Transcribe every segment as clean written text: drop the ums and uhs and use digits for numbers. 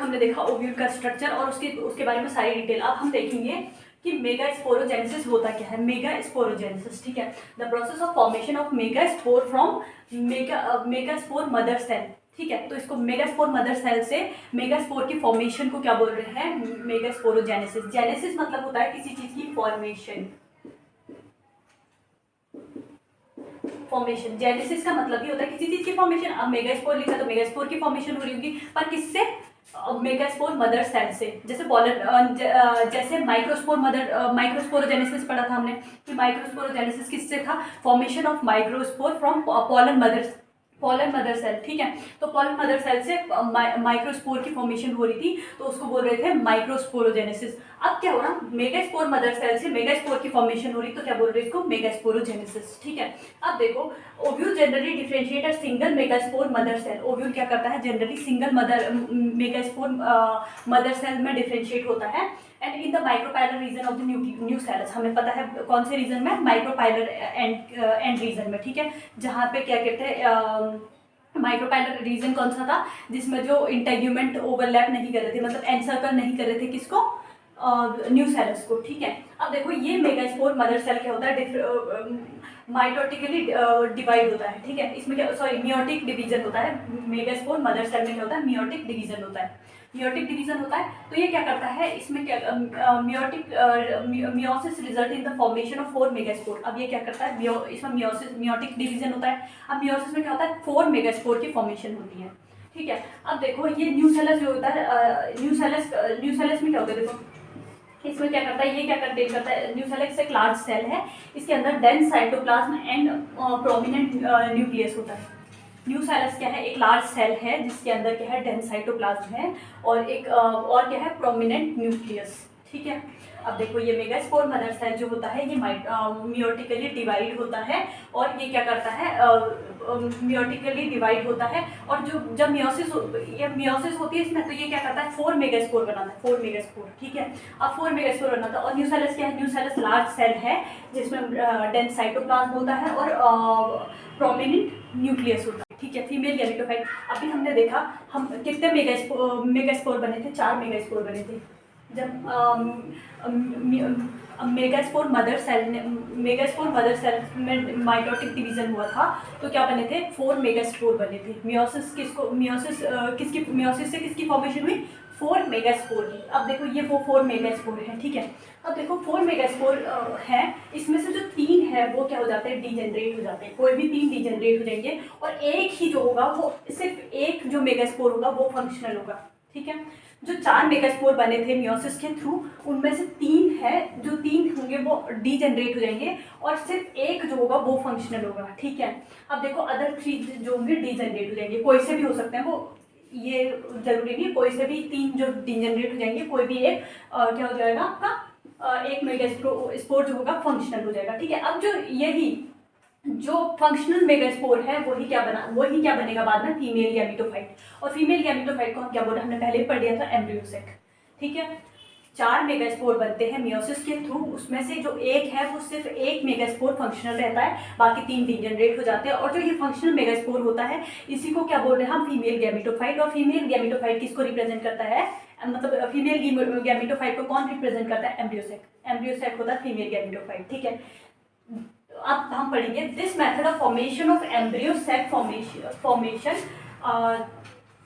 हमने देखा ओव्यूल का स्ट्रक्चर और उसके बारे में सारी डिटेल। अब हम देखेंगे कि मेगा स्पोरोजेनेसिस होता क्या है। मेगा स्पोरोजेनेसिस, ठीक है, the process of formation of mega spore from mega spore mother cell, ठीक है। तो इसको मेगा स्पोर मदर सेल से मेगा स्पोर की फॉर्मेशन को क्या बोल रहे हैं, मेगा स्पोरोजेनेसिस। जेनेसिस मतलब होता है किसी चीज की फॉर्मेशन, फॉर्मेशन। जेनेसिस का मतलब ही होता है किसी चीज की फॉर्मेशन। अब मेगास्पोर लिखा तो मेगास्पोर की फॉर्मेशन हो रही होगी, पर किससे, मेगास्पोर मदर सेल से। जैसे जैसे माइक्रोस्पोरोजेनेसिस पढ़ा था हमने कि माइक्रोस्पोरोजेनेसिस किससे था, formation of microspore from pollen mother cell, ठीक है। तो पॉलन मदर सेल से माइक्रोस्पोर की फॉर्मेशन हो रही थी, तो उसको बोल रहे थे माइक्रोस्पोरोजेनेसिस। अब क्या हो रहा, मेगास्पोर मदर सेल से मेगास्पोर की फॉर्मेशन हो रही, तो क्या बोल रहे हैं इसको, मेगास्पोरोजेनेसिस, ठीक है। अब देखो ovule generally differentiate a single megaspore mother cell. Ovule क्या करता है, generally single megaspore mother cell में डिफरेंशिएट होता है। And in the micropylar region of the nucleus, हमें पता है कौन से रीजन में, माइक्रोपाइलर एंड रीजन में, ठीक है। जहाँ पे क्या कहते हैं, माइक्रोपाइलर रीजन कौन सा था, जिसमें जो इंटेग्यूमेंट ओवरलैप नहीं कर रहे थे, मतलब एनसर्कल नहीं कर रहे थे किसको, न्यूसेलस को, ठीक है। अब देखो ये मेगास्पोर मदर सेल क्या होता है, माइटोटिकली डिवाइड होता है, ठीक है। इसमें क्या, सॉरी, मियोटिक डिवीजन होता है। मेगास्पोर मदर सेल में क्या होता है, मियोटिक डिवीजन होता है, मियोटिक डिवीजन होता है। तो ये क्या करता है, इसमें क्या meiosis result in the formation of 4 megaspore. अब ये क्या करता है, इसमें मियोटिक डिवीजन होता है। अब मियोसिस में क्या होता है, 4 मेगास्पोर की फॉर्मेशन होती है, ठीक है। अब देखो ये न्यूसेलस जो होता है, न्यूसेलस में क्या होता है, देखो इसमें क्या करता है, ये क्या कंटेन करता है, न्यूसेलस एक लार्ज सेल है, इसके अंदर dense cytoplasm and prominent nucleus होता है। न्यूसेलस क्या है, एक लार्ज सेल है जिसके अंदर क्या है, डेंस साइटोप्लाज्म है और एक और क्या है, प्रोमिनेंट न्यूक्लियस, ठीक है। अब देखो ये मेगास्पोर मदर सेल जो होता है ये मियोटिकली डिवाइड होता है और ये क्या करता है, मियोटिकली डिवाइड होता है। और जो जब मियोसिस होती है इसमें, तो ये क्या करता है, 4 मेगास्पोर बनाता है, 4 मेगास्पोर, ठीक है। अब 4 मेगास्पोर बनाता है। और न्यूसेलस क्या है, न्यूसेलस लार्ज सेल है जिसमें डेंस साइटोप्लाज्म होता है और प्रोमिनेंट न्यूक्लियस होता है, ठीक है। फीमेल गैमेटोफाइट, अभी हमने देखा हम कितने मेगास्पोर बने थे, 4 मेगास्पोर बने थे। जब मेगास्पोर मदर सेल में माइटोटिक डिवीजन हुआ था तो क्या बने थे, 4 मेगास्पोर बने थे। मियोसिस से किसकी फॉर्मेशन हुई, 4 मेगास्पोर की। अब देखो ये वो 4 मेगास्पोर है, ठीक है। अब देखो 4 मेगास्पोर है, इसमें से जो 3 है वो क्या हो जाते हैं, डिजेनरेट हो जाते हैं। कोई भी 3 डिजेनरेट हो जाएंगे और एक ही जो होगा वो सिर्फ एक जो मेगास्पोर होगा वो फंक्शनल होगा, ठीक है। जो 4 मेगास्पोर बने थे मियोसिस के थ्रू, उनमें से 3 है, जो 3 होंगे वो डीजेनरेट हो जाएंगे और सिर्फ एक जो होगा वो फंक्शनल होगा, ठीक है। अब देखो अदर 3 जो होंगे डीजेनरेट हो जाएंगे, कोई से भी हो सकते हैं वो, ये जरूरी नहीं, कोई से भी 3 जो डीजेनरेट हो जाएंगे, कोई भी एक क्या हो जाएगा आपका, एक मेगास्पोर जो होगा फंक्शनल हो जाएगा, ठीक है। अब जो फंक्शनल मेगास्पोर है वही क्या बनेगा बाद में, फीमेल गैमेटोफाइट। और फीमेल गैमेटोफाइट को हम क्या बोले, हमने पहले पढ़ लिया था, एम्ब्रियोसेक, ठीक है। 4 मेगास्पोर बनते हैं मियोसिस के थ्रू, उसमें से जो एक है वो सिर्फ एक मेगास्पोर फंक्शनल रहता है, बाकी 3 डीजेनरेट हो जाते हैं। और जो ये फंक्शनल मेगास्पोर होता है इसी को क्या बोल रहे हैं हम, फीमेल गैमेटोफाइट। और फीमेल गैमेटोफाइट किसको रिप्रेजेंट करता है, मतलब फीमेल गैमेटोफाइट को कौन रिप्रेजेंट करता है, एम्ब्रियोसेक। एम्ब्रियोसेक होता है फीमेल गैमेटोफाइट, ठीक है। अब हम पढ़ेंगे this method of formation of embryo sac formation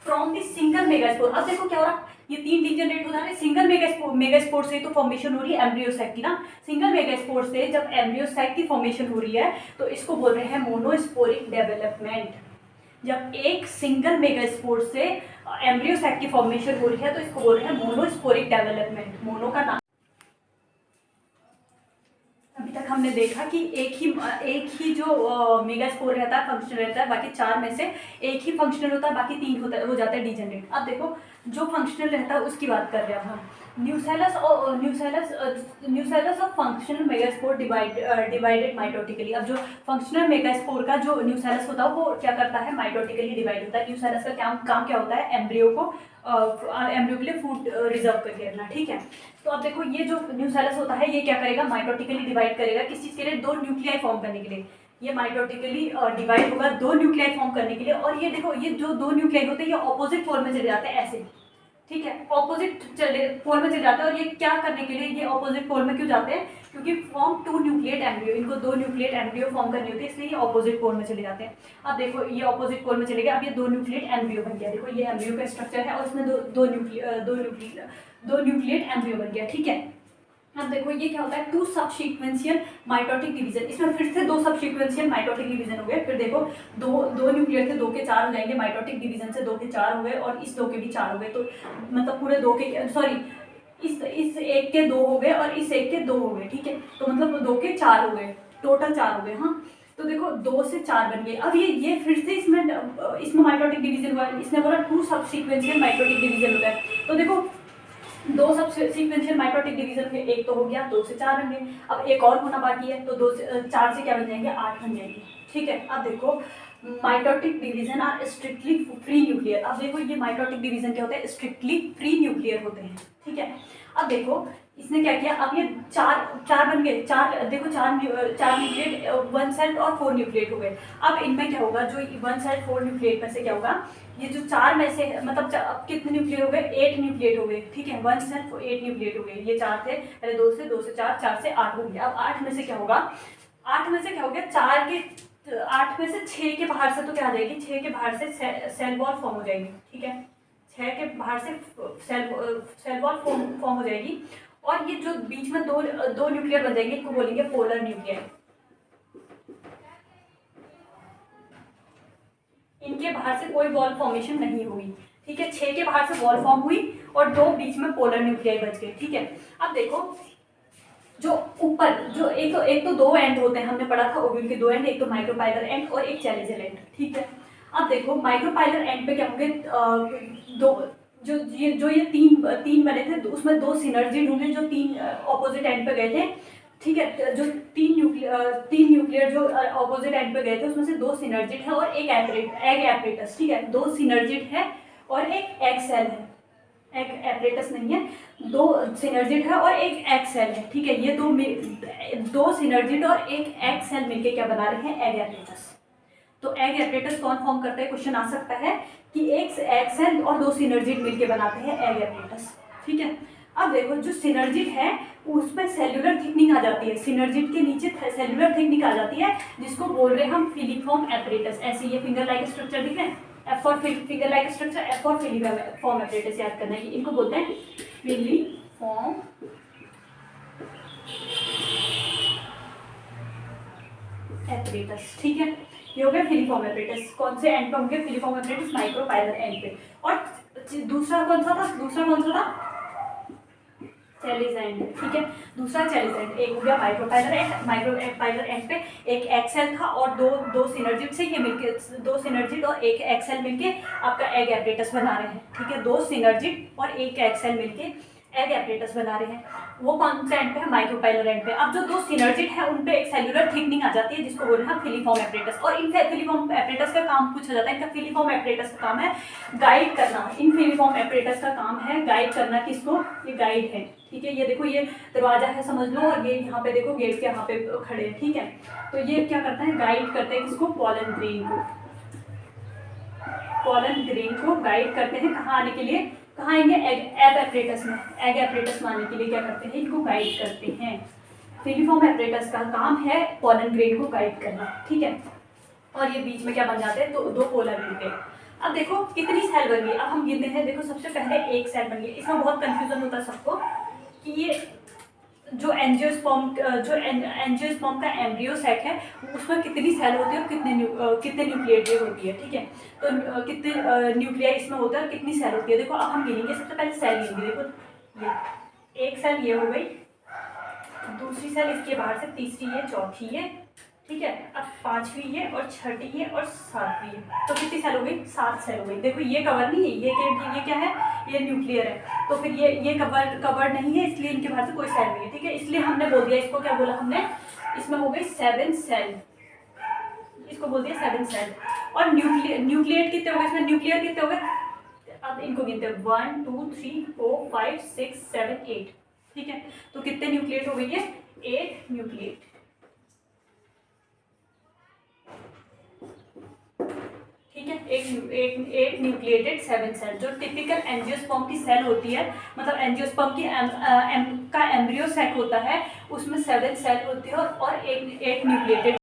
from the single megaspore. अब देखो क्या हो रहा, ये 3 डीजेनरेट हो जा रहे हैं, सिंगल मेगास्पोर से तो फॉर्मेशन हो रही है एम्ब्रियो सेक की ना। सिंगल मेगास्पोर से जब एम्ब्रियो सेक की फॉर्मेशन हो रही है तो इसको बोल रहे हैं मोनोस्पोरिक डेवलपमेंट। जब एक सिंगल मेगास्पोर से एम्ब्रियो सेक की फॉर्मेशन हो रही है तो इसको बोल रहे हैं मोनोस्पोरिक डेवलपमेंट। मोनो का नाम, अभी तक हमने देखा कि एक ही जो मेगास्पोर रहता है फंक्शनल रहता है, बाकी 4 में से एक ही फंक्शनल होता है, बाकी 3 हो जाता है डीजेनरेट। अब देखो जो फंक्शनल रहता है उसकी बात कर रहे हैं हम। Nucellus of functional megaspore divided mitotically. अब जो फंक्शनल मेगास्पोर का जो न्यूसेलस होता है वो क्या करता है, माइटोटिकली डिवाइड होता है। न्यूसेलस का काम क्या होता है, एम्ब्रियो के लिए फूड रिजर्व करके रखना, ठीक है। तो अब देखो ये जो न्यूसेलस होता है ये क्या करेगा, माइटोटिकली डिवाइड करेगा, किस चीज़ के लिए, 2 न्यूक्लियाई फॉर्म करने के लिए। ये माइटोटिकली डिवाइड होगा 2 न्यूक्लियाई फॉर्म करने के लिए। और ये देखो ये जो 2 न्यूक्लियाई होते हैं ये ऑपोजिट फॉर्म में चले जाते हैं ऐसे, ठीक है, ऑपोजिट पोल में चले जाते हैं। और ये क्या करने के लिए ये ऑपोजिट पोल में क्यों जाते हैं, क्योंकि फॉर्म 2 न्यूक्लिएट एम्ब्रियो, इनको 2 न्यूक्लिएट एम्ब्रियो फॉर्म करनी होती है, इसलिए ये ऑपोजिट पोल में चले जाते हैं। अब देखो ये ऑपोजिट पोल में चले गए, अब ये 2 न्यूक्लिएट एम्ब्रियो बन गया। देखो ये एम्ब्रियो का स्ट्रक्चर है और इसमें दो न्यूक्लिएट एम्ब्रियो बन गया। ठीक है, अब देखो ये क्या होता है, 2 सबसीक्वेंशियल माइटोटिक डिवीजन। इसमें फिर से 2 सबसीक्वेंशियल माइटोटिक डिवीजन हो गए। फिर देखो दो न्यूक्लियर थे, 2 के 4 हो जाएंगे, माइटोटिक डिवीजन से 2 के 4 हो गए और इस 2 के भी 4 हो गए। तो मतलब पूरे 2 के सॉरी इस एक के 2 हो गए और इस एक के 2 हो गए। ठीक है, तो मतलब 2 के 4 हो गए, टोटल 4 हो गए। हाँ, तो देखो 2 से 4 बन गए। अब ये फिर से इसमें माइटोटिक डिवीजन हुआ। इसने बोला 2 सबसीक्वेंशियल माइटोटिक डिवीजन होता है। तो देखो 2 सब सीक्वेंशियल माइटोटिक डिवीजन में एक तो हो गया, 2 से 4 बन गए। अब एक और होना बाकी है, तो 2 से 4 से क्या बन जाएंगे, 8 बन जाएंगे। ठीक है, अब देखो mitotic division are strictly free nuclear. अब देखो ये माइटोटिक डिवीजन क्या होता है, स्ट्रिक्टली फ्री न्यूक्लियर होते हैं। ठीक है, अब देखो इसने क्या किया, अब ये चार बन गए। देखो चार न्यूक्लिएट 1 सेल और 4 न्यूक्लिएट हो गए। अब इनमें क्या होगा, जो 1 सेल 4 न्यूक्लिएट में से क्या होगा, ये जो 4 में से मतलब अब कितने न्यूक्लिएट हो गए, 8 न्यूक्लिएट हो गए। ठीक है, 1 सेल 8 न्यूक्लिएट हो गए। ये 4 थे पहले, 2 से 4, 4 से 8 हो गया। अब 8 में से क्या होगा, 8 में से क्या हो गया, 4 के 8 में से 6 के बाहर से तो क्या आ जाएगी, 6 के बाहर से सेल वॉल फॉर्म हो जाएगी। ठीक है, 6 के बाहर से सेल वॉल फॉर्म हो जाएगी। और ये जो बीच में दो न्यूक्लियर बन जाएंगे, इनको बोलेंगे पोलर न्यूक्लियर। इनके बाहर से कोई वॉल फॉर्मेशन नहीं हुई। ठीक है, 6 के बाहर से वॉल फॉर्म हुई और 2 बीच में पोलर न्यूक्लियर बच गए। ठीक है, अब देखो जो ऊपर जो एक तो 2 एंड होते हैं, हमने पढ़ा था ओव्यूल के 2 एंड, एक तो माइक्रोपाइलर एंड और एक चैलेंजर एंड। ठीक है, अब देखो माइक्रोपाइलर एंड पे क्या होंगे, दो ये तीन बने थे, उसमें 2 सिनर्जी होंगे जो 3 ऑपोजिट एंड पे गए थे। ठीक है, जो 3 न्यूक्लियर जो ऑपोजिट एंड पे गए थे, उसमें से 2 सिनर्जिट है और एक एग एपरेटस। ठीक है, 2 सिनर्जिट है और एक एग सेल है, एग एपरेटस नहीं है, 2 सिनर्जिट है और एक एग सेल है। ठीक है, ये 2 सिनर्जिट और एक एग सेल मिलके क्या बना रहे हैं, एग एपरेटस। तो एग एपरेटस कौन फॉर्म करता है, क्वेश्चन आ सकता है कि एक एग सेल और 2 सिनर्जिट मिलके बनाते हैं एग एपरेटस। ठीक है, अब देखो जो सिनर्जिट है उसमें सेल्यूलर थिकनिंग आ जाती है, सिनर्जिट के नीचे सेल्यूलर थिकनिंग आ जाती है, जिसको बोल रहे हैं हम फिलीफॉर्म एपरेटस। ऐसे ये फिंगर लाइक स्ट्रक्चर दिख रहे हैं, F for finger like structure, F for filiform apparatus याद करना है, इनको बोलते हैं फिलीफॉर्म एपरेटस। ठीक है, ये हो गया फिलीफॉर्म एपरेटस। कौन से एंड पे होंगे, फिलीफॉर्म एपरेटस माइक्रोपाइलर एंड पे। और दूसरा कौन सा था, चैलिस एंड। ठीक है, दूसरा चैलिस एंड। एक हो गया माइक्रोपाइलर एंड पे एक एक्सेल था और दो सिनर्जिट से ये मिलके 2 सिनर्जिट और एक एक्सेल मिलके आपका एग एपरेटस बना रहे हैं। ठीक है, 2 सिनर्जिट और एक एक्सेल मिलके एग एपरेटस बना रहे हैं। वो कौन सा एंड पे है, माइक्रोपाइलर एंड पे। अब जो 2 सिनर्जिट है उन पे एक सेल्यूलर थिकनिंग आ जाती है, जिसको बोल रहे हैं फिलीफॉर्म एपरेटस। और इन फिलीफॉर्म एपरेटस का काम पूछा जाता है, इनका फिलीफॉर्म एपरेटस का काम है गाइड करना। इन फिलीफॉर्म एपरेटस का काम है गाइड करना, किसको, ये गाइड है। ठीक है, ये देखो ये दरवाजा है समझ लो, और ये यहाँ पे देखो गेट के यहाँ पे खड़े हैं। ठीक है, तो ये क्या करता है, गाइड करते हैं किसको, पॉलन ग्रेन को। पॉलन ग्रेन को गाइड करते हैं कहाँ आने के लिए, कहाँ आएंगे, एग एपरेटस में। एग एपरेटस में आने के लिए क्या करते हैं, इनको गाइड करते हैं। फिलीफॉर्म एपरेटस का काम है पॉलन ग्रेन को गाइड करना। ठीक है, और ये बीच में क्या बन जाते हैं, तो 2 पोलर न्यूक्लियर। अब देखो कितनी सेल बन गई, अब हम गिनते हैं। देखो सबसे पहले एक सेल बन गई। इसमें बहुत कंफ्यूजन होता है सबको कि ये जो एंजियोस्पर्म का एम्ब्रियो सेट है उसमें कितनी सेल होती है और कितने न्यूक्लिएट होती है। ठीक है, तो कितने न्यूक्लियर इसमें होता है और कितनी सेल होती है। देखो अब हम गिनेंगे, सबसे पहले सेल गिनेंगे। देखो ये एक सेल ये हो गई, दूसरी सेल इसके बाहर से, तीसरी ये, चौथी ये। ठीक है, अब 5वीं ये और 6ठी ये और 7वीं ये, तो कितनी सेल हो गई, 7 सेल हो गई। देखो ये कवर नहीं है, ये क्या है, ये न्यूक्लियर है, तो फिर ये कवर नहीं है, इसलिए इनके बाहर से कोई सेल नहीं है। ठीक है, इसलिए हमने बोल दिया, इसको क्या बोला हमने, इसमें हो गई 7 सेल, इसको बोल दिया 7 सेल। और न्यूक्लियर कितने हो गए, इसमें न्यूक्लियर कितने हो गए, अब इनको गिनते हैं 1 2 3 4 5 6 7 8। ठीक है, तो कितने न्यूक्लिएट हो गई है, 8 न्यूक्लिएट। ठीक है, एक न्यूक्लिएटेड 7 सेल। जो टिपिकल एंजियोस्पर्म की सेल होती है, मतलब एंजियोस्पर्म की का एम्ब्रियो सेट होता है, उसमें 7 सेल होती है और एक न्यूक्लिएटेड